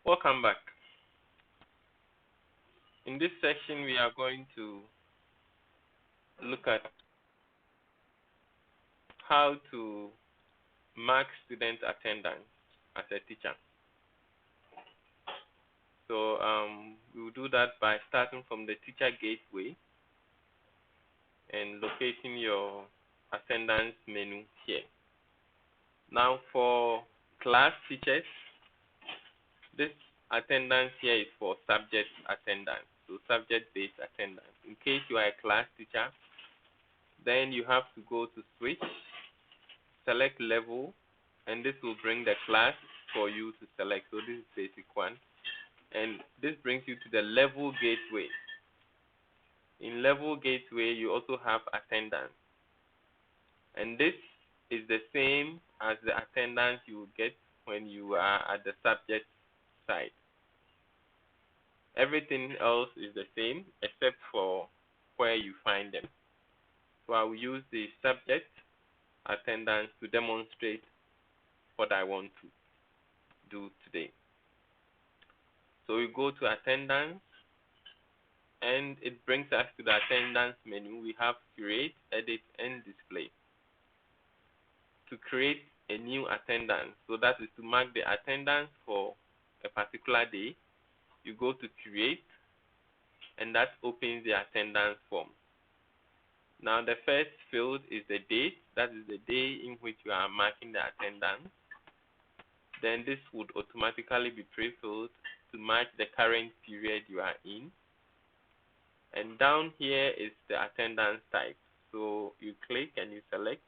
Welcome back. In this section, we are going to look at how to mark student attendance as a teacher. So we will do that by starting from the teacher gateway and locating your attendance menu here. Now for class teachers, this attendance here is for subject attendance, so subject-based attendance. In case you are a class teacher, then you have to go to switch, select level, and this will bring the class for you to select. So this is basic one, and this brings you to the level gateway. In level gateway, you also have attendance, and this is the same as the attendance you will get when you are at the subject side. Everything else is the same except for where you find them. So I will use the subject attendance to demonstrate what I want to do today. So we go to attendance, and it brings us to the attendance menu. We have create, edit, and display. To create a new attendance, so that is to mark the attendance for a particular day, you go to create, and that opens the attendance form. Now the first field is the date, that is the day in which you are marking the attendance. Then this would automatically be pre-filled to match the current period you are in. And down here is the attendance type. So you click and you select.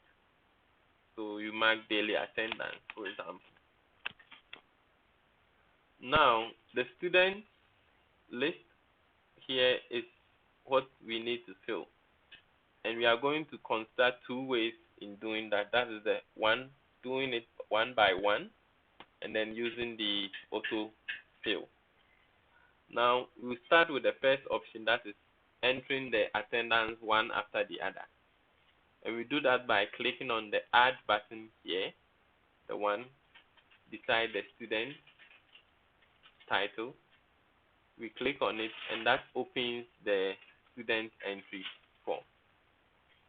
So you mark daily attendance, for example. Now the student list here is what we need to fill. And we are going to consider two ways in doing that. That is the one doing it one by one, and then using the auto fill. Now we'll start with the first option, that is entering the attendance one after the other. And we do that by clicking on the add button here, the one beside the student title. We click on it, and that opens the student entry form.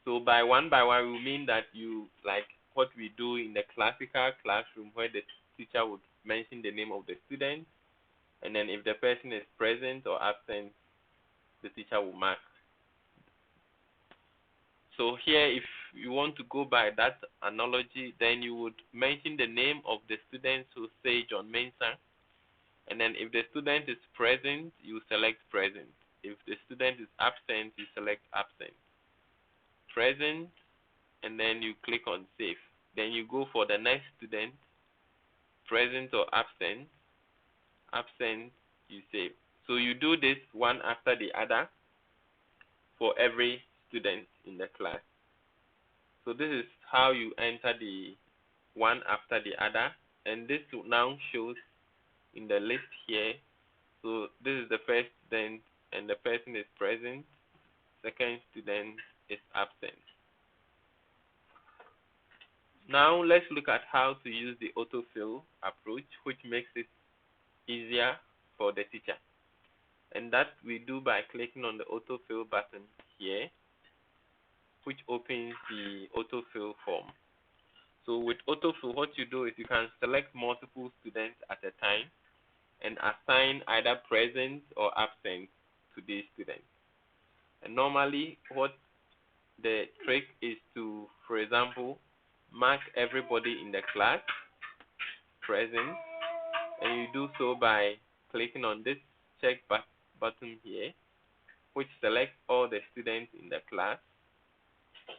So by one, we mean that you, like what we do in the classical classroom, where the teacher would mention the name of the student, and then if the person is present or absent, the teacher will mark. So here, if you want to go by that analogy, then you would mention the name of the student, so say John Mensah, and then if the student is present, you select present. If the student is absent, you select absent. Present, and then you click on save. Then you go for the next student, present or absent. Absent, you save. So you do this one after the other for every student in the class. So this is how you enter the one after the other, and this now shows in the list here. So this is the first student, and the person is present. Second student is absent. Now let's look at how to use the autofill approach, which makes it easier for the teacher. And that we do by clicking on the autofill button here, which opens the autofill form. So with autofill, what you do is you can select multiple students at a time and assign either present or absent to these students. And normally what the trick is to, for example, mark everybody in the class present, and you do so by clicking on this check button here, which selects all the students in the class,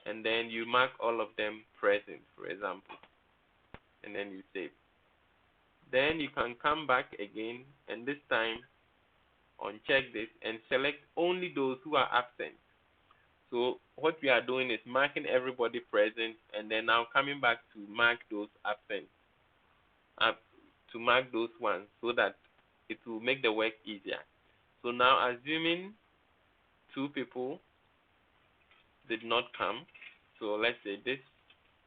and then you mark all of them present, for example, and then you save. Then you can come back again, and this time uncheck this and select only those who are absent. So what we are doing is marking everybody present, and then now coming back to mark those absent, to mark those ones, so that it will make the work easier. So now assuming two people did not come, so let's say this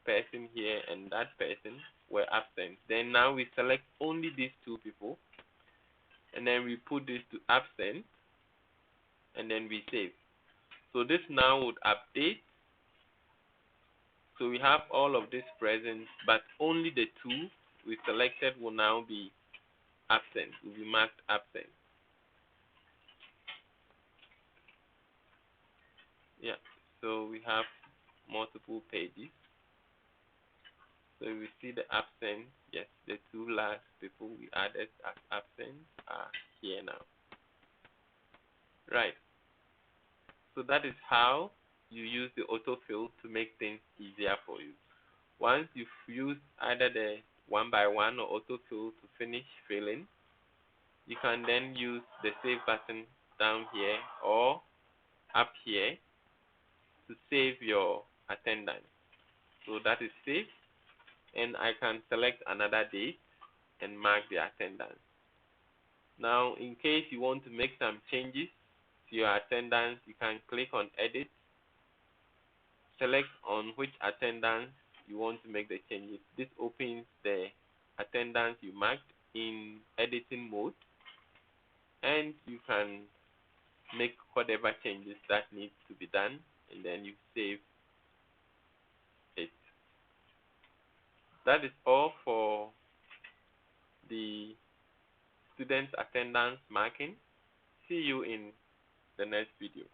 person here and that person were absent, then now we select only these two people, and then we put this to absent, and then we save. So this now would update. So we have all of this present, but only the two we selected will now be absent, will be marked absent. Yeah, so we have multiple pages. So we see the absent. Yes, the two last people we added as absent are here now. Right. So that is how you use the autofill to make things easier for you. Once you've used either the one by one or autofill to finish filling, you can then use the save button down here or up here to save your attendance. So that is saved, and I can select another date and mark the attendance. Now, in case you want to make some changes to your attendance, you can click on edit, select on which attendance you want to make the changes. This opens the attendance you marked in editing mode, and you can make whatever changes that need to be done, and then you save it. That is all for the student attendance marking. See you in the next video.